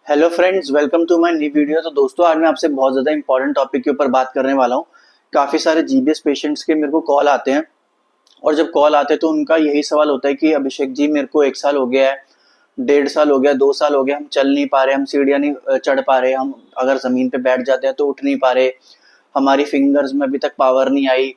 Hello friends, welcome to my new video. तो दोस्तों, आज मैं आपसे बहुत ज़्यादा इंपॉर्टेंट टॉपिक के ऊपर बात करने वाला हूँ। काफ़ी सारे जीबीएस पेशेंट्स के मेरे को कॉल आते हैं, और जब कॉल आते हैं तो उनका यही सवाल होता है कि अभिषेक जी, मेरे को 1 साल हो गया है, 1.5 साल हो गया, 2 साल हो गया, हम चल नहीं पा रहे, हम सीढ़ियाँ नहीं चढ़ पा रहे, हम अगर ज़मीन पे बैठ जाते हैं तो उठ नहीं पा रहे, हमारी फिंगर्स में अभी तक पावर नहीं आई,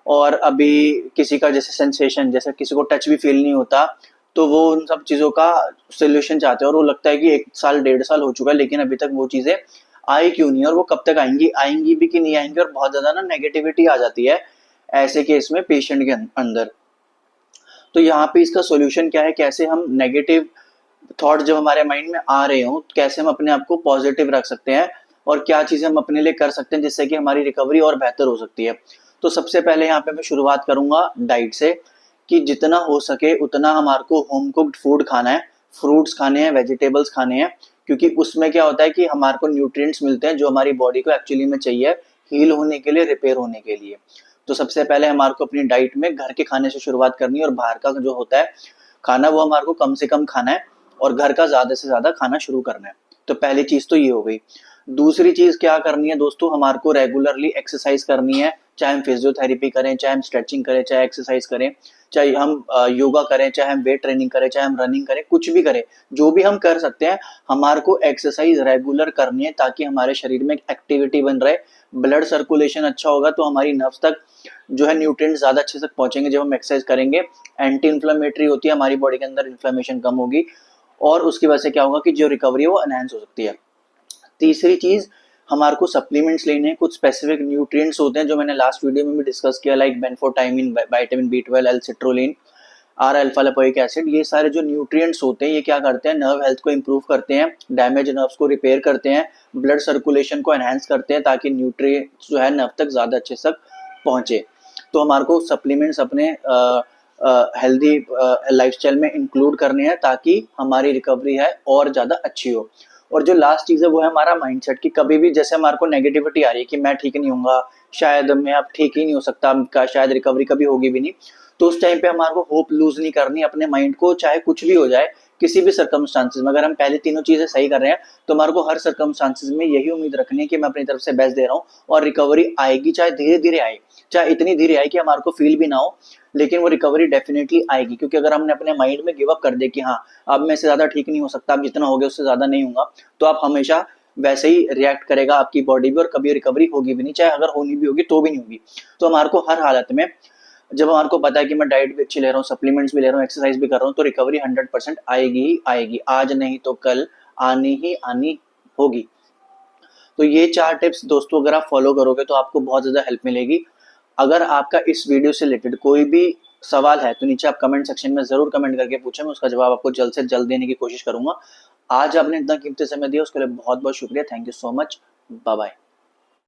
और अभी किसी का जैसे सेंसेशन, जैसे किसी को टच भी फील नहीं होता, तो वो उन सब चीज़ों का सोल्यूशन चाहते हैं। और वो लगता है कि 1 साल 1.5 साल हो चुका है, लेकिन अभी तक वो चीज़ें आई क्यों नहीं, और वो कब तक आएंगी, आएंगी भी कि नहीं आएंगी, और बहुत ज़्यादा ना नेगेटिविटी आ जाती है ऐसे केस में पेशेंट के अंदर। तो यहाँ पे इसका सॉल्यूशन क्या है, कैसे हम नेगेटिव थॉट जब हमारे माइंड में आ रहे हो, कैसे हम अपने आप को पॉजिटिव रख सकते हैं, और क्या चीजें हम अपने लिए कर सकते हैं जिससे कि हमारी रिकवरी और बेहतर हो सकती है। तो सबसे पहले यहाँ पे मैं शुरुआत करूंगा डाइट से, कि जितना हो सके उतना हमारे को होम कुक्ड फूड खाना है, फ्रूट्स खाने हैं, वेजिटेबल्स खाने हैं, क्योंकि उसमें क्या होता है कि हमारे को न्यूट्रिएंट्स मिलते हैं जो हमारी बॉडी को एक्चुअली में चाहिए हील होने के लिए, रिपेयर होने के लिए। तो सबसे पहले हमारे को अपनी डाइट में घर के खाने से शुरुआत करनी है, और बाहर का जो होता है खाना वो हमारे को कम से कम खाना है, और घर का ज्यादा से ज्यादा खाना शुरू करना है। तो पहली चीज तो ये हो गई। दूसरी चीज क्या करनी है दोस्तों, हमारे को रेगुलरली एक्सरसाइज करनी है, चाहे हम फिजियोथेरेपी करें, चाहे हम स्ट्रेचिंग करें, चाहे एक्सरसाइज करें, चाहे हम योगा करें, चाहे हम वेट ट्रेनिंग करें, चाहे हम रनिंग करें, कुछ भी करें, जो भी हम कर सकते हैं, हमारे को एक्सरसाइज रेगुलर करनी है, ताकि हमारे शरीर में एक्टिविटी बन रहे, ब्लड सर्कुलेशन अच्छा होगा, तो हमारी नर्व्स तक जो है न्यूट्रिएंट्स ज्यादा अच्छे से पहुंचेंगे। जब हम एक्सरसाइज करेंगे, एंटी इन्फ्लेमेटरी होती है हमारी बॉडी के अंदर, इन्फ्लेमेशन कम होगी, और उसकी वजह से क्या होगा कि जो रिकवरी है वो एनहांस हो सकती है। तीसरी चीज, हमारे को सप्लीमेंट्स लेने हैं, कुछ स्पेसिफिक न्यूट्रिएंट्स होते हैं जो मैंने लास्ट वीडियो में भी डिस्कस किया, like benfotiamine, vitamin B12, L citrulline, or alpha lipoic acid. ये सारे जो न्यूट्रिएंट्स होते हैं, ये क्या करते हैं, नर्व हेल्थ को इंप्रूव करते हैं, डैमेज नर्व्स को रिपेयर करते हैं, ब्लड सर्कुलेशन को एनहांस करते हैं, ताकि न्यूट्रिएंट्स जो है नर्व तक ज्यादा अच्छे तक पहुंचे। तो हमारे को सप्लीमेंट्स अपने हेल्दी लाइफस्टाइल में इंक्लूड करने हैं, ताकि हमारी रिकवरी है और ज्यादा अच्छी हो। और जो लास्ट चीज है वो है हमारा माइंडसेट, कि कभी भी जैसे हमारे को नेगेटिविटी आ रही है कि मैं ठीक नहीं होऊंगा, शायद मैं अब ठीक ही नहीं हो सकता, का शायद रिकवरी कभी होगी भी नहीं, तो उस टाइम पे हमारे को होप लूज नहीं करनी अपने माइंड को, चाहे कुछ भी हो जाए, किसी भी सर्कमस्टांसिस में। अगर हम पहले तीनों चीजें सही कर रहे हैं, तो हमारे को हर सर्कमस्टांसिस में यही उम्मीद रखनी है कि मैं अपनी तरफ से बेस्ट दे रहा हूँ, और रिकवरी आएगी, चाहे धीरे धीरे आए, चाहे इतनी धीरे आए कि हमारे को फील भी ना हो, लेकिन वो रिकवरी डेफिनेटली आएगी। क्योंकि अगर हमने अपने माइंड में गिव अप कर दे कि हाँ, अब मैं इससे ज्यादा ठीक नहीं हो सकता, अब जितना हो गया उससे ज्यादा नहीं होगा, तो आप हमेशा वैसे ही रिएक्ट करेगा आपकी बॉडी भी, और कभी रिकवरी होगी भी नहीं, चाहे अगर होनी भी होगी तो भी नहीं होगी। तो हमारे को हर हालत में, जब हमारे को पता है कि मैं डाइट भी अच्छी ले रहा हूँ, सप्लीमेंट्स भी ले रहा हूँ, एक्सरसाइज भी कर रहा हूँ, तो रिकवरी 100% आएगी ही आएगी, आज नहीं तो कल आनी ही आनी होगी। तो ये 4 टिप्स दोस्तों अगर आप फॉलो करोगे तो आपको बहुत ज्यादा हेल्प मिलेगी। अगर आपका इस वीडियो से रिलेटेड कोई भी सवाल है, तो नीचे आप कमेंट सेक्शन में जरूर कमेंट करके पूछें, मैं उसका जवाब आपको जल्द से जल्द देने की कोशिश करूंगा। आज आपने इतना कीमती समय दिया उसके लिए बहुत बहुत शुक्रिया। Thank you so much. Bye bye.